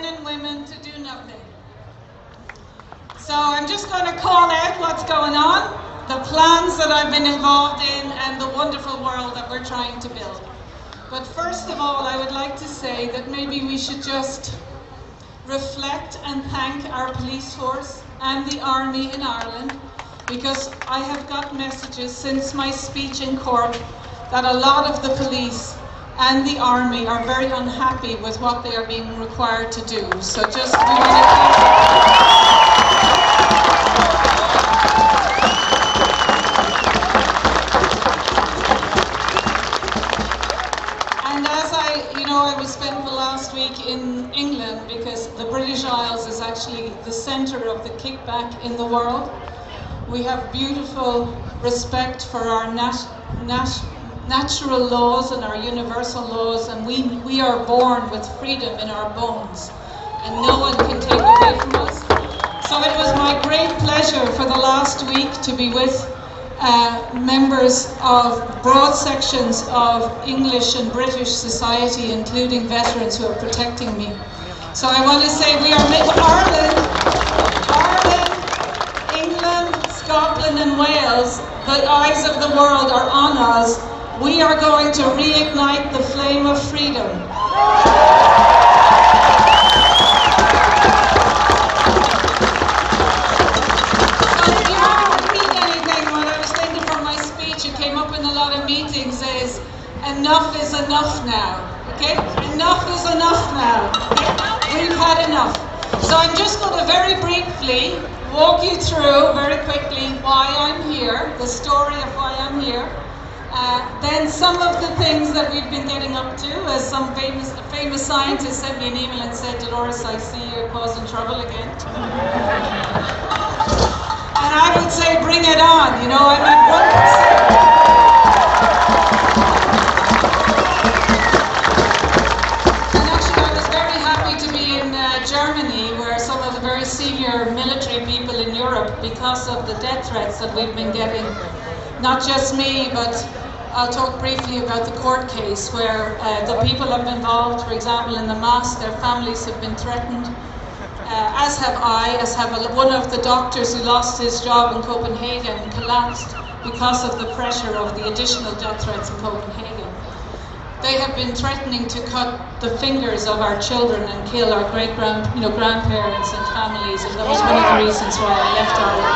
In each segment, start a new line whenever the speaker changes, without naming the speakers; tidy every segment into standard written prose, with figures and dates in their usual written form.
men and women to do nothing. So I'm just going to call out what's going on, the plans that I've been involved in, and the wonderful world that we're trying to build. But first of all, I would like to say that maybe we should just reflect and thank our police force and the army in Ireland, because I have got messages since my speech in court that a lot of the police and the army are very unhappy with what they are being required to do. So just we want to I was spent the last week in England because the British Isles is actually the centre of the kickback in the world. We have beautiful respect for our natural laws and our universal laws, and we are born with freedom in our bones, and no one can take away from us. So it was my great pleasure for the last week to be with members of broad sections of English and British society, including veterans who are protecting me. So I want to say we are Ireland, England, Scotland and Wales, the eyes of the world are on us. We are going to reignite the flame of freedom. Meetings is enough is enough now, okay? Enough is enough now, okay? We've had enough. So I'm just going to very briefly walk you through, very quickly, why I'm here, the story of why I'm here. Then some of the things that we've been getting up to, as some famous scientist sent me an email and said, Dolores, I see you're causing trouble again. And I would say, bring it on, you know, I mean, 1%. Germany, where some of the very senior military people in Europe, because of the death threats that we've been getting, not just me, but I'll talk briefly about the court case where the people have been involved, for example, in the mosque, their families have been threatened, as have I, as have one of the doctors who lost his job in Copenhagen, collapsed because of the pressure of the additional death threats in Copenhagen. They have been threatening to cut the fingers of our children and kill our grandparents and families, and that was one of the reasons why I left Ireland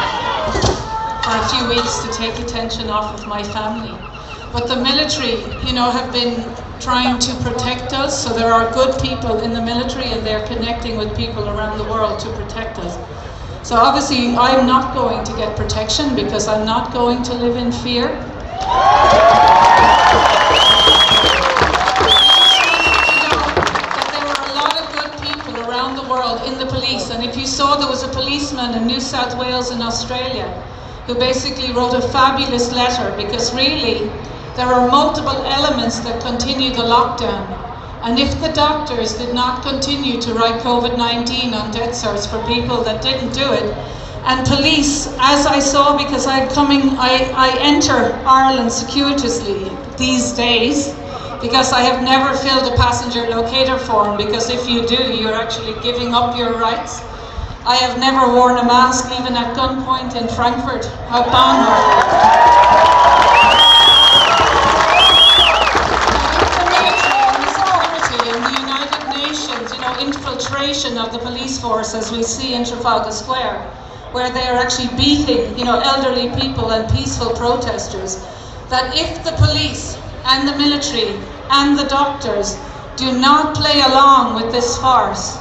for a few weeks to take attention off of my family. But the military, have been trying to protect us, so there are good people in the military and they're connecting with people around the world to protect us. So obviously I'm not going to get protection because I'm not going to live in fear. In the police, and if you saw, there was a policeman in New South Wales in Australia who basically wrote a fabulous letter, because really there are multiple elements that continue the lockdown, and if the doctors did not continue to write COVID-19 on death certs for people that didn't do it, and police, as I saw, because I enter Ireland circuitously these days, because I have never filled a passenger locator form, because if you do, you're actually giving up your rights. I have never worn a mask, even at gunpoint in Frankfurt, Hauptbahnhof. The military and the security and the United Nations, infiltration of the police force, as we see in Trafalgar Square, where they are actually beating, elderly people and peaceful protesters, that if the police and the military and the doctors do not play along with this farce,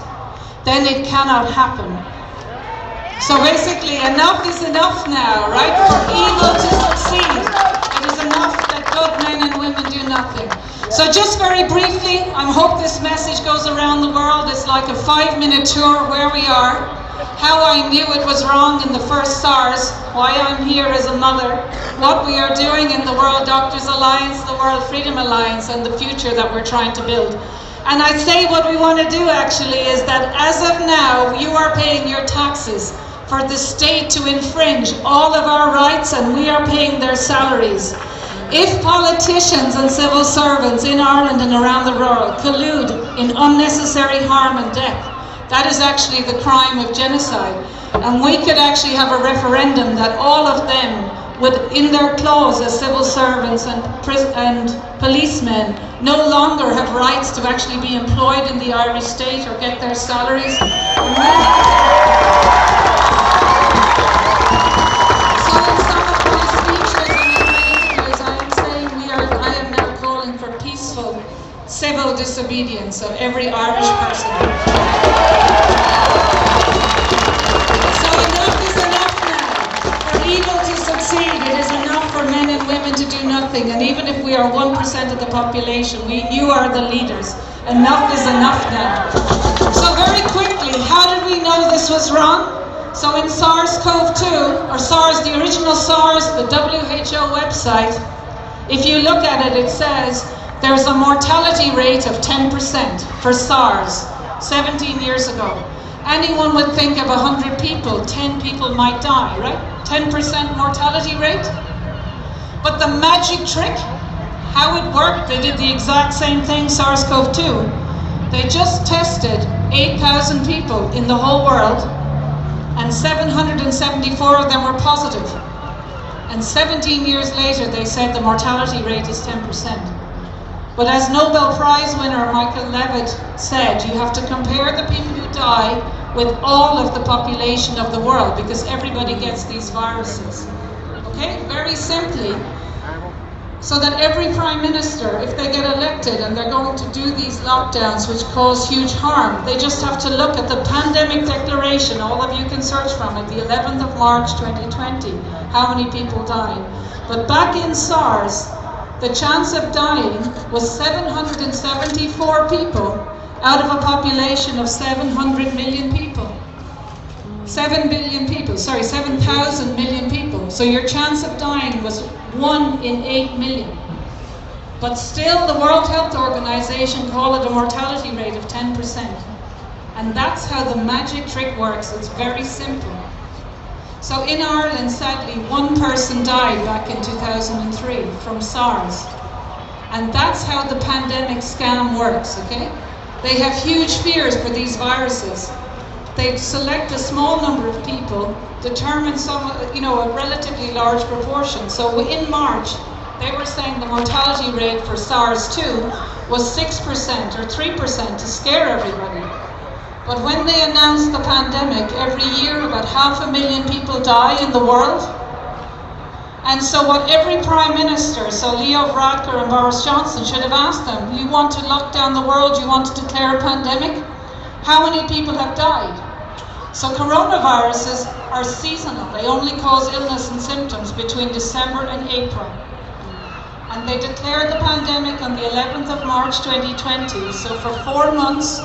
then it cannot happen. So basically, enough is enough now, right? For evil to succeed, it is enough that good men and women do nothing. So just very briefly, I hope this message goes around the world. It's like a 5-minute tour where we are, how I knew it was wrong in the first SARS, why I'm here as a mother, what we are doing in the World Doctors Alliance, the World Freedom Alliance, and the future that we're trying to build. And I'd say what we want to do actually is that as of now, you are paying your taxes for the state to infringe all of our rights, and we are paying their salaries. If politicians and civil servants in Ireland and around the world collude in unnecessary harm and death, That is actually the crime of genocide. And we could actually have a referendum that all of them would, in their clause as civil servants and policemen, no longer have rights to actually be employed in the Irish state or get their salaries. So in some of my speeches and in my interviews, I am saying I am now calling for peaceful civil disobedience of every Irish person. So enough is enough now. For evil to succeed, it is enough for men and women to do nothing. And even if we are 1% of the population, you are the leaders. Enough is enough now. So very quickly, how did we know this was wrong? So in SARS-CoV-2, or SARS, the original SARS, the WHO website, if you look at it, it says there's a mortality rate of 10% for SARS 17 years ago. Anyone would think of 100 people, 10 people might die, right? 10% mortality rate. But the magic trick, how it worked, they did the exact same thing, SARS-CoV-2. They just tested 8,000 people in the whole world, and 774 of them were positive. And 17 years later, they said the mortality rate is 10%. But as Nobel Prize winner Michael Levitt said, you have to compare the people who die with all of the population of the world, because everybody gets these viruses. Okay, very simply, so that every prime minister, if they get elected and they're going to do these lockdowns which cause huge harm, they just have to look at the pandemic declaration. All of you can search from it, the 11th of March 2020, how many people died. But back in SARS, the chance of dying was 774 people out of a population of 700 million people. 7 billion people, sorry, 7,000 million people. So your chance of dying was 1 in 8 million. But still, the World Health Organization call it a mortality rate of 10%. And that's how the magic trick works. It's very simple. So in Ireland, sadly, 1 person died back in 2003 from SARS. And that's how the pandemic scam works, okay? They have huge fears for these viruses. They select a small number of people, determine some, a relatively large proportion. So in March, they were saying the mortality rate for SARS-2 was 6% or 3% to scare everybody. But when they announced the pandemic, every year about 500,000 people die in the world. And so what every Prime Minister, so Leo Varadkar and Boris Johnson, should have asked them, you want to lock down the world, you want to declare a pandemic? How many people have died? So coronaviruses are seasonal. They only cause illness and symptoms between December and April. And they declared the pandemic on the 11th of March 2020. So for 4 months,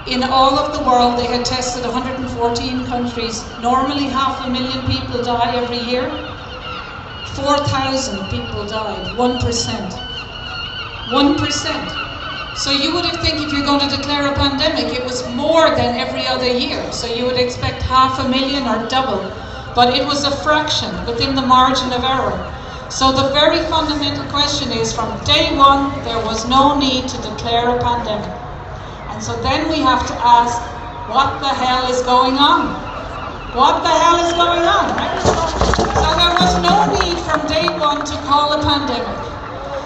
in all of the world, they had tested 114 countries. Normally 500,000 people die every year. 4,000 people died, 1%. 1%. So you would have think if you're going to declare a pandemic, it was more than every other year. So you would expect 500,000 or double. But it was a fraction within the margin of error. So the very fundamental question is, from day one, there was no need to declare a pandemic. And so then we have to ask, what the hell is going on? What the hell is going on? Right? So there was no need from day one to call a pandemic.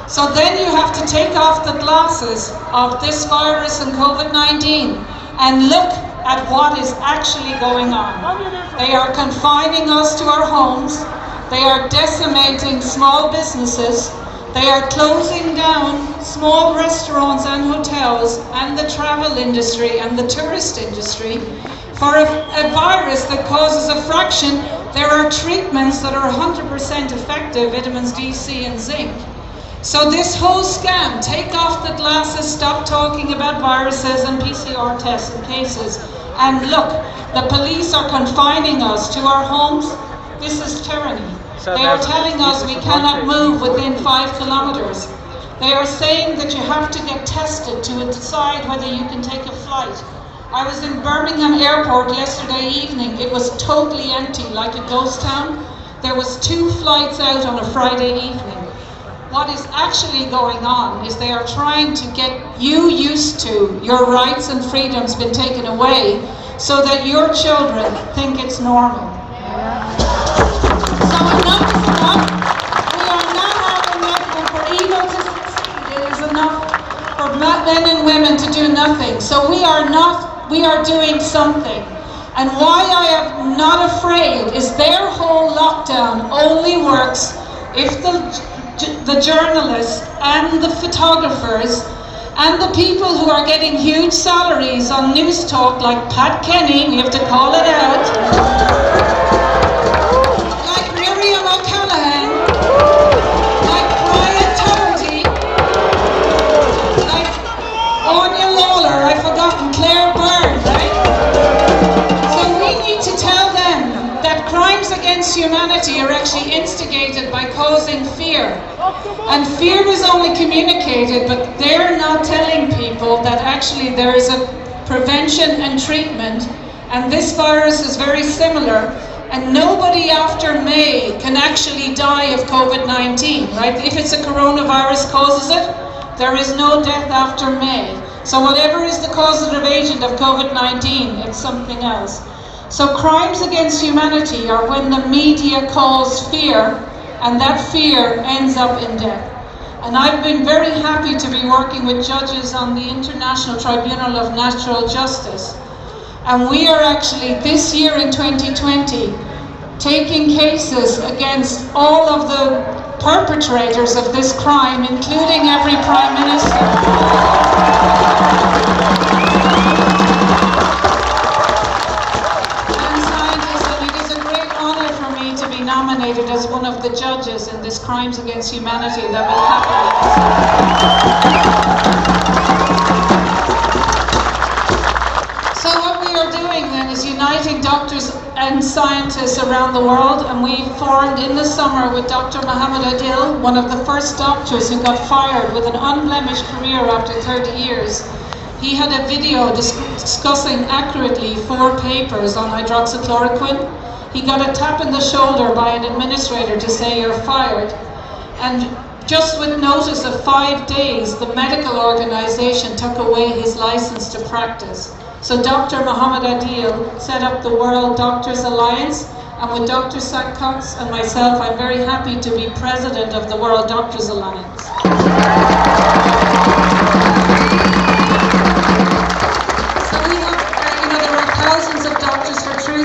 So then you have to take off the glasses of this virus and COVID-19 and look at what is actually going on. They are confining us to our homes. They are decimating small businesses. They are closing down small restaurants and hotels and the travel industry and the tourist industry. For a virus that causes a fraction, there are treatments that are 100% effective, vitamins D, C and zinc. So this whole scam, take off the glasses, stop talking about viruses and PCR tests and cases, and look, the police are confining us to our homes. This is tyranny. They are telling us we cannot move within 5 kilometers. They are saying that you have to get tested to decide whether you can take a flight. I was in Birmingham Airport yesterday evening. It was totally empty, like a ghost town. There was 2 flights out on a Friday evening. what is actually going on is they are trying to get you used to your rights and freedoms being taken away so that your children think it's normal. So enough is enough. We are not having it, and for evil to succeed, it is enough for men and women to do nothing. So we are doing something. And why I am not afraid is their whole lockdown only works if the journalists and the photographers and the people who are getting huge salaries on news talk like Pat Kenny, we have to call it out, like Miriam O'Callaghan, like Brian Tuberty, like Anya Lawler, I've forgotten, Claire Byrne, right? To tell them that crimes against humanity are actually instigated by causing fear. And fear is only communicated, but they're not telling people that actually there is a prevention and treatment, and this virus is very similar, and nobody after May can actually die of COVID-19, right? If it's a coronavirus causes it, there is no death after May. So whatever is the causative agent of COVID-19, it's something else. So crimes against humanity are when the media calls fear, and that fear ends up in death. And I've been very happy to be working with judges on the International Tribunal of Natural Justice. And we are actually, this year in 2020, taking cases against all of the perpetrators of this crime, including every Prime Minister. Nominated as one of the judges in this Crimes Against Humanity that will happen. So what we are doing then is uniting doctors and scientists around the world, and we formed in the summer with Dr. Mohammed Adil, one of the first doctors who got fired with an unblemished career after 30 years. He had a video discussing accurately 4 papers on hydroxychloroquine. He got a tap in the shoulder by an administrator to say you're fired. And just with notice of 5 days, the medical organization took away his license to practice. So Dr. Mohammed Adil set up the World Doctors Alliance, and with Dr. Cox and myself, I'm very happy to be president of the World Doctors Alliance.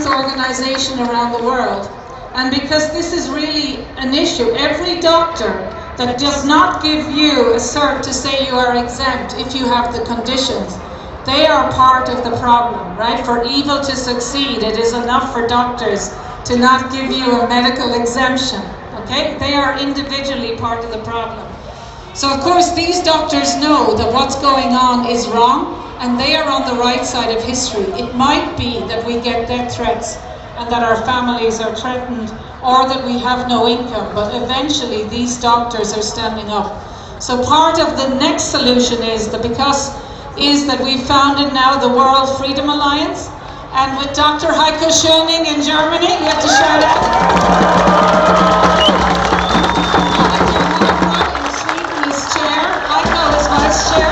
Organization around the world, and because this is really an issue, every doctor that does not give you a cert to say you are exempt if you have the conditions, they are part of the problem, right? For evil to succeed, it is enough for doctors to not give you a medical exemption, okay? They are individually part of the problem. So of course these doctors know that what's going on is wrong, and they are on the right side of history. It might be that we get death threats and that our families are threatened, or that we have no income, but eventually these doctors are standing up. So part of the next solution is that we founded now the World Freedom Alliance, and with Dr. Heiko Schöning in Germany, you have to shout out. In Sweden is chair, Heiko is vice chair.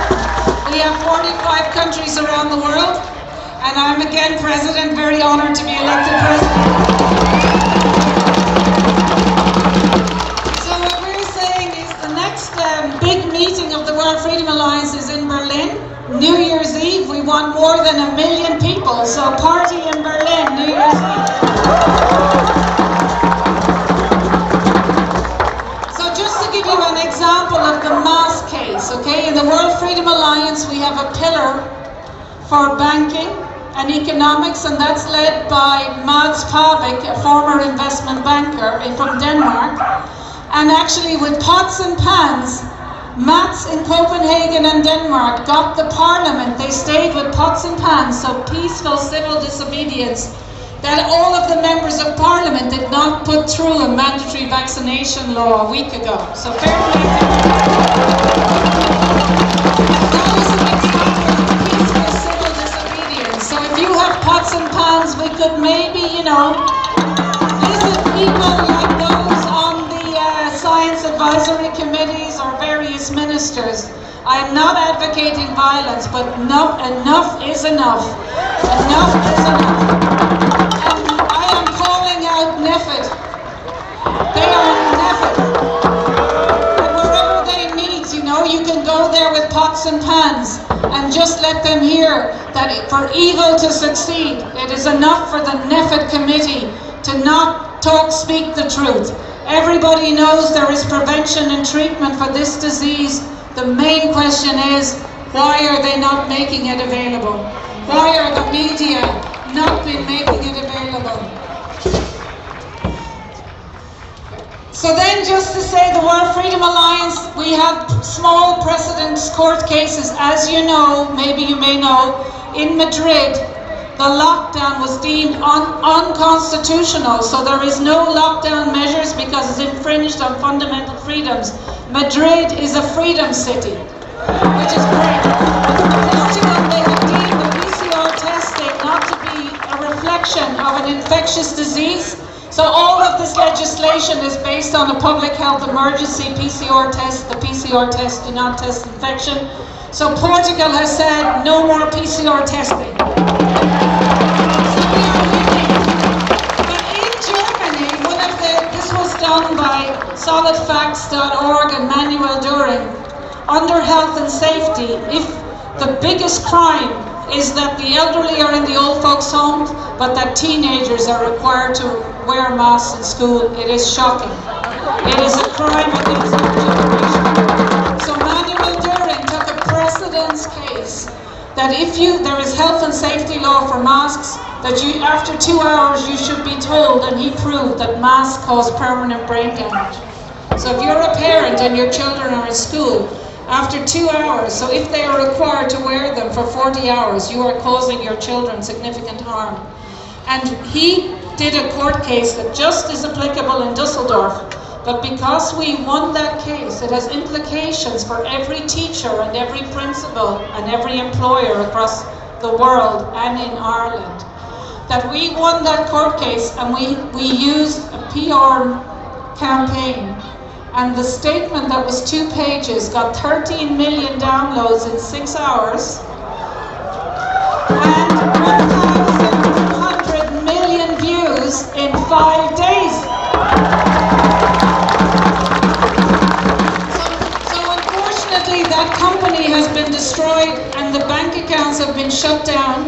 We have 45 countries around the world, and I'm again president, very honored to be elected president. So what we're saying is the next big meeting of the World Freedom Alliance is in Berlin. New Year's Eve, we want more than 1 million people, so party in Berlin, New Year's Eve. So just to give you an example of the mass case, okay, in the World Freedom Alliance we have a pillar for banking and economics, and that's led by Mads Pavik, a former investment banker from Denmark. And actually with pots and pans, Mats in Copenhagen and Denmark got the parliament, they stayed with pots and pans, so peaceful civil disobedience, that all of the members of parliament did not put through a mandatory vaccination law a week ago. So fair play to them. That is an example of peaceful civil disobedience. So if you have pots and pans, we could maybe, visit people like those on the science advisory advisory committees or various ministers. I am not advocating violence, but enough is enough. Enough is enough. And I am calling out NEFID. They are NEFID. And wherever they meet, you know, you can go there with pots and pans and just let them hear that for evil to succeed, it is enough for the NEFID committee to not speak the truth. Everybody knows there is prevention and treatment for this disease. The main question is, why are they not making it available? Why are the media not been making it available? So then, just to say, the World Freedom Alliance, we have small precedent court cases. As you know, maybe you may know, in Madrid, the lockdown was deemed unconstitutional, so there is no lockdown measures because it's infringed on fundamental freedoms. Madrid is a freedom city, which is great. Portugal, they have deemed the PCR testing not to be a reflection of an infectious disease. So all of this legislation is based on a public health emergency PCR test. The PCR test do not test infection. So Portugal has said no more PCR testing. Done by solidfacts.org and Manuel During. Under health and safety, if the biggest crime is that the elderly are in the old folks' homes, but that teenagers are required to wear masks in school, it is shocking. It is a crime against our generation. So Manuel During took a precedence case that there is health and safety law for masks, that after 2 hours you should be told, and he proved that masks cause permanent brain damage. So if you're a parent and your children are in school, after 2 hours, so if they are required to wear them for 40 hours, you are causing your children significant harm. And he did a court case that just is applicable in Dusseldorf, but because we won that case, it has implications for every teacher and every principal and every employer across the world and in Ireland. That we won that court case, and we used a PR campaign, and the statement that was 2 pages got 13 million downloads in 6 hours and 1,200 million views in 5 days. So unfortunately that company has been destroyed and the bank accounts have been shut down,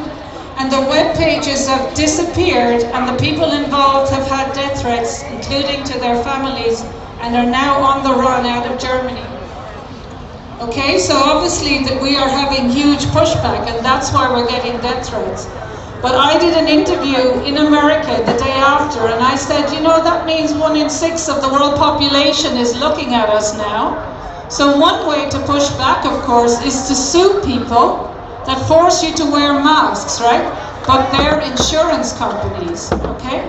and the web pages have disappeared, and the people involved have had death threats, including to their families, and are now on the run out of Germany. Okay, so obviously that we are having huge pushback, and that's why we're getting death threats. But I did an interview in America the day after, and I said, you know, that means 1 in 6 of the world population is looking at us now. So one way to push back, of course, is to sue people that force you to wear masks, right? But they're insurance companies, okay?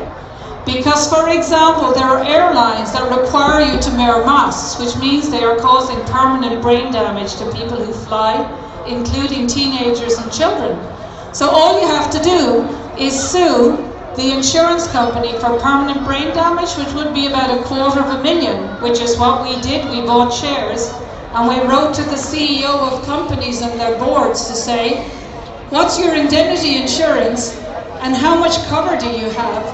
Because, for example, there are airlines that require you to wear masks, which means they are causing permanent brain damage to people who fly, including teenagers and children. So all you have to do is sue the insurance company for permanent brain damage, which would be about $250,000, which is what we did. We bought shares. And we wrote to the CEO of companies and their boards to say, what's your indemnity insurance and how much cover do you have?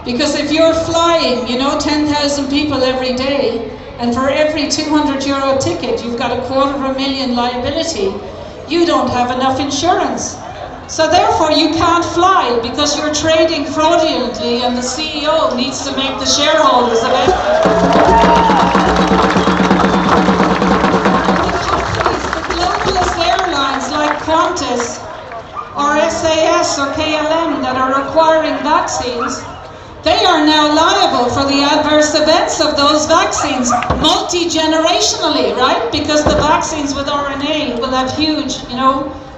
Because if you're flying, you know, 10,000 people every day, and for every €200 ticket you've got $250,000 liability, you don't have enough insurance. So therefore you can't fly because you're trading fraudulently, and the CEO needs to make the shareholders of it. Qantas or SAS or KLM that are requiring vaccines, they are now liable for the adverse events of those vaccines multi-generationally, right? Because the vaccines with RNA will have huge,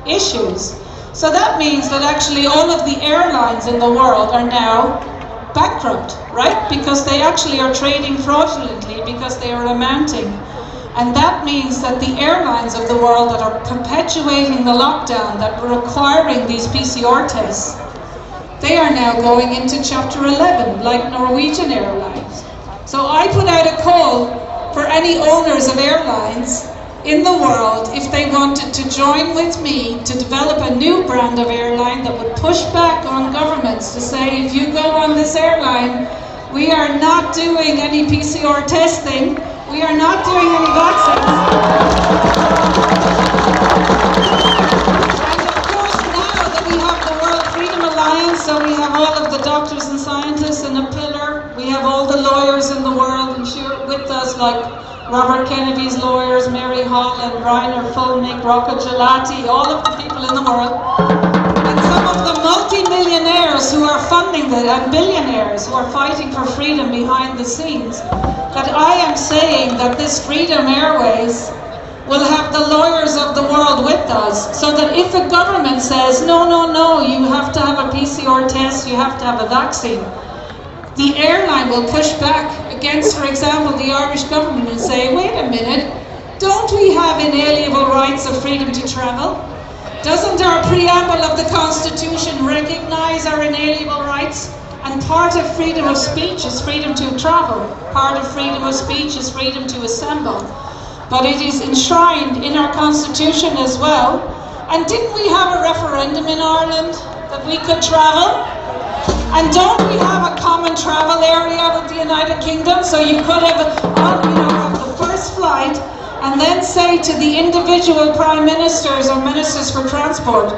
issues. So that means that actually all of the airlines in the world are now bankrupt, right? Because they actually are trading fraudulently because they are amounting. And that means that the airlines of the world that are perpetuating the lockdown, that were requiring these PCR tests, they are now going into Chapter 11, like Norwegian Airlines. So I put out a call for any owners of airlines in the world if they wanted to join with me to develop a new brand of airline that would push back on governments to say, if you go on this airline, we are not doing any PCR testing, we are not doing any vaccines. So we have all of the doctors and scientists in a pillar. We have all the lawyers in the world and with us, like Robert Kennedy's lawyers, Mary Holland, Rainer Fulmig, Rocco Gelati, all of the people in the world. And some of the multi-millionaires who are funding it and billionaires who are fighting for freedom behind the scenes. That I am saying that this Freedom Airways will have the lawyers of the world with us, so that if a government says, no, no, no, you have to have a PCR test, you have to have a vaccine, the airline will push back against, for example, the Irish government and say, wait a minute, don't we have inalienable rights of freedom to travel? Doesn't our preamble of the Constitution recognize our inalienable rights? And part of freedom of speech is freedom to travel. Part of freedom of speech is freedom to assemble. But it is enshrined in our Constitution as well. And didn't we have a referendum in Ireland that we could travel? And don't we have a common travel area with the United Kingdom? So you could have, have the first flight and then say to the individual prime ministers or ministers for transport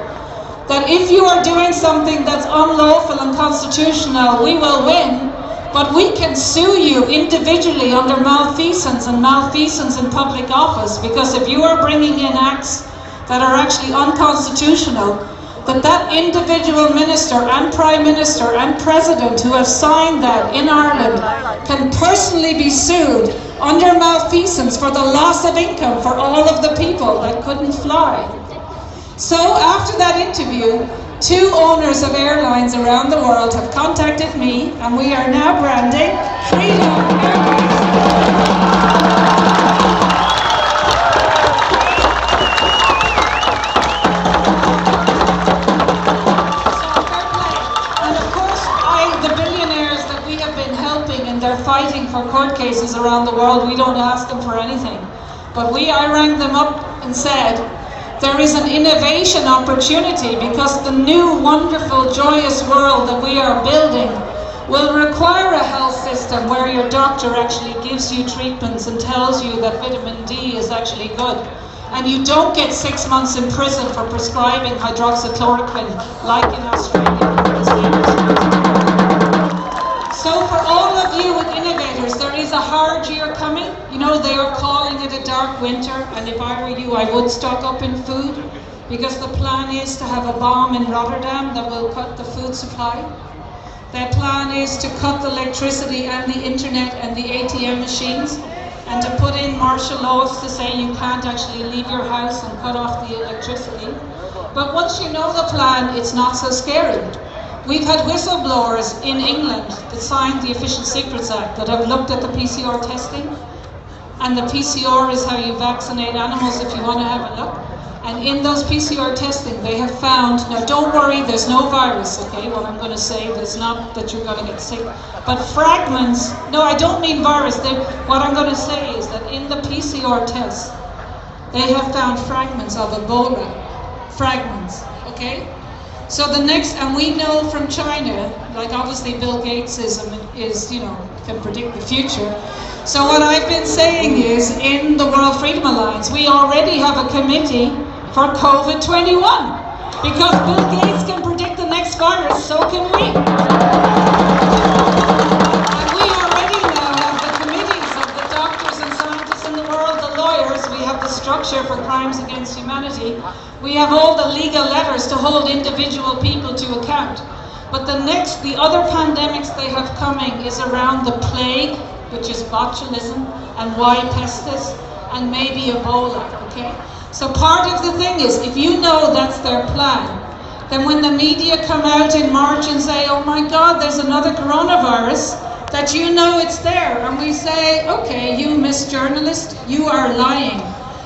that if you are doing something that's unlawful and constitutional, we will win. But we can sue you individually under malfeasance and malfeasance in public office, because if you are bringing in acts that are actually unconstitutional, that individual minister and prime minister and president who have signed that in Ireland can personally be sued under malfeasance for the loss of income for all of the people that couldn't fly. So after that interview, 2 owners of airlines around the world have contacted me, and we are now branding Freedom Airways. And of course, the billionaires that we have been helping, and they're fighting for court cases around the world, we don't ask them for anything. But I rang them up and said, there is an innovation opportunity, because the new, wonderful, joyous world that we are building will require a health system where your doctor actually gives you treatments and tells you that vitamin D is actually good. And you don't get 6 months in prison for prescribing hydroxychloroquine like in Australia. So for all of you with innovators, there is a hard year coming. You know, they are calling it a dark winter, and if I were you, I would stock up in food, because the plan is to have a bomb in Rotterdam that will cut the food supply. Their plan is to cut the electricity and the internet and the ATM machines, and to put in martial laws to say you can't actually leave your house and cut off the electricity. But once you know the plan, it's not so scary. We've had whistleblowers in England that signed the Official Secrets Act that have looked at the PCR testing. And the PCR is how you vaccinate animals, if you want to have a look. And in those PCR testing, they have found, now don't worry, there's no virus, okay, what I'm going to say, there's not that you're going to get sick, but fragments, no, I don't mean virus, what I'm going to say is that in the PCR tests, they have found fragments of Ebola, fragments, okay? So the next, and we know from China, like obviously Bill Gates is can predict the future. So what I've been saying is, in the World Freedom Alliance, we already have a committee for COVID-21. Because Bill Gates can predict the next virus, so can we. And we already now have the committees of the doctors and scientists in the world, the lawyers, we have the structure for crimes against humanity. We have all the legal letters to hold individual people to account. But the other pandemics they have coming is around the plague, which is botulism, and Y. pestis, and maybe Ebola, okay? So part of the thing is, if you know that's their plan, then when the media come out in March and say, oh my God, there's another coronavirus, that you know it's there. And we say, okay, you misjournalist, you are lying,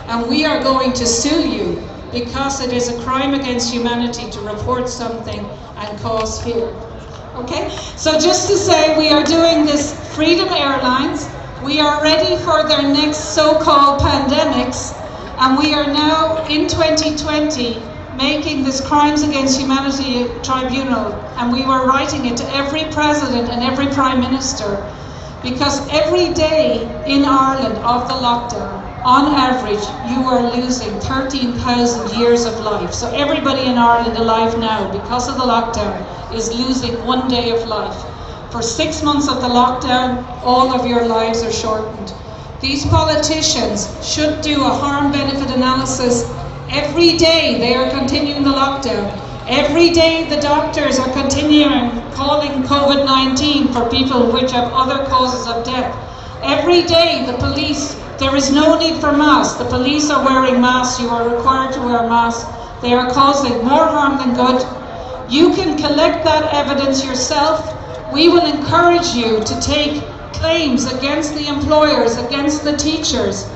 and we are going to sue you, because it is a crime against humanity to report something and cause fear. Okay? So just to say, we are doing this Freedom Airlines. We are ready for their next so-called pandemics, and we are now in 2020 making this Crimes Against Humanity tribunal, and we were writing it to every president and every prime minister, because every day in Ireland of the lockdown, on average, you are losing 13,000 years of life. So everybody in Ireland alive now, because of the lockdown, is losing 1 day of life. For 6 months of the lockdown, all of your lives are shortened. These politicians should do a harm-benefit analysis. Every day they are continuing the lockdown. Every day the doctors are continuing calling COVID-19 for people which have other causes of death. Every day the police, there is no need for masks. The police are wearing masks. You are required to wear masks. They are causing more harm than good. You can collect that evidence yourself. We will encourage you to take claims against the employers, against the teachers,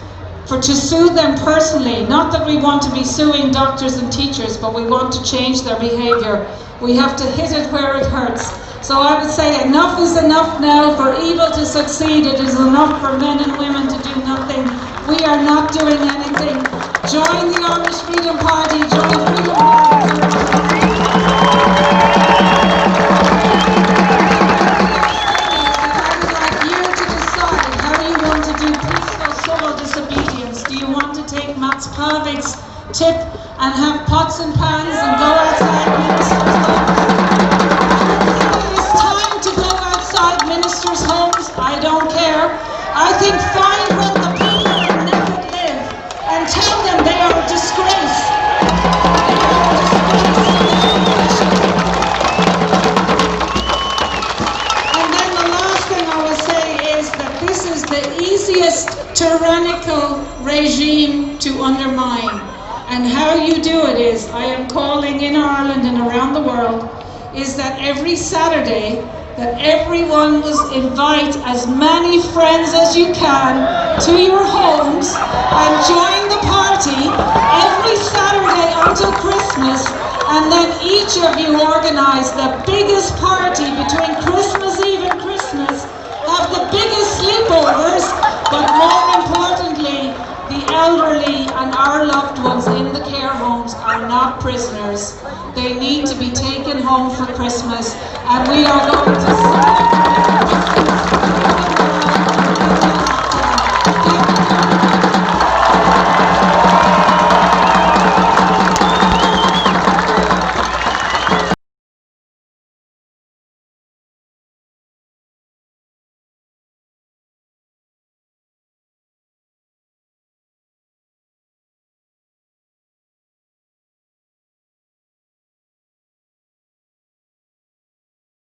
to sue them personally. Not that we want to be suing doctors and teachers, but we want to change their behaviour. We have to hit it where it hurts. So I would say enough is enough now. For evil to succeed, it is enough for men and women to do nothing. We are not doing anything. Join the Irish Freedom Party, join Freedom Party. Pavik's tip and have pots and pans and go outside ministers' homes. It's time to go outside ministers' homes. I don't care. I think find where the people in Never live and tell them they are a disgrace. And then the last thing I will say is that this is the easiest tyrannical regime to undermine. And how you do it is, I am calling in Ireland and around the world, is that every Saturday that everyone will invite as many friends as you can to your homes and join the party every Saturday until Christmas, and then each of you organise the biggest party between Christmas Eve and Christmas, have the biggest sleepovers, but more importantly, the elderly and our loved ones in the care homes are not prisoners. They need to be taken home for Christmas, and we are going to